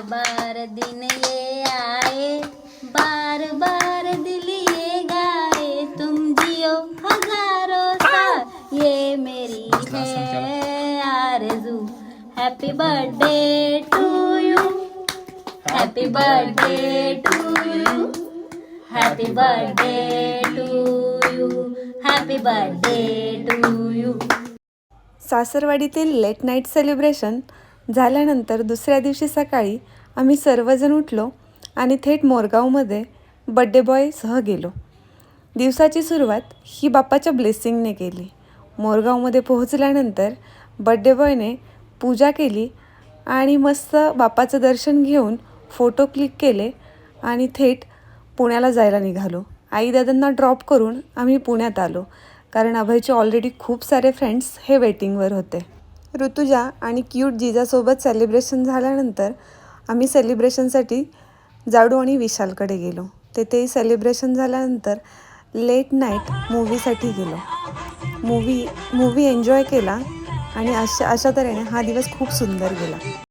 बार दिन ये आए, बार बार दिल ये गाए, तुम जियो हजारों साल, ये मेरी है आरज़ू। Happy birthday to you, happy birthday to you, happy birthday to you, happy birthday to you. सासरवाडीतील लेट नाईट सेलिब्रेशन झाल्यानंतर दुसऱ्या दिवशी सकाळी आम्ही सर्वजण उठलो आणि थेट मोरगावमध्ये बड्डे बॉयसह गेलो। दिवसाची सुरुवात ही बाप्पाच्या ब्लेसिंगने केली। मोरगावमध्ये पोहोचल्यानंतर बड्डे बॉयने पूजा केली आणि मस्त बाप्पाचं दर्शन घेऊन फोटो क्लिक केले आणि थेट पुण्याला जायला निघालो। आई दादांना ड्रॉप करून आम्ही पुण्यात आलो, कारण अभयचे ऑलरेडी खूप सारे फ्रेंड्स हे वेटिंगवर होते। ऋतुजा आणि क्यूट जिजासोबत सेलिब्रेशन झाल्यानंतर आम्ही सेलिब्रेशनसाठी जाडू आणि विशालकडे गेलो। तेथेही सेलिब्रेशन झाल्यानंतर लेट नाईट मूवीसाठी गेलो। मूवी एन्जॉय केला आणि अशा तऱ्हेने हा दिवस खूप सुंदर गेला।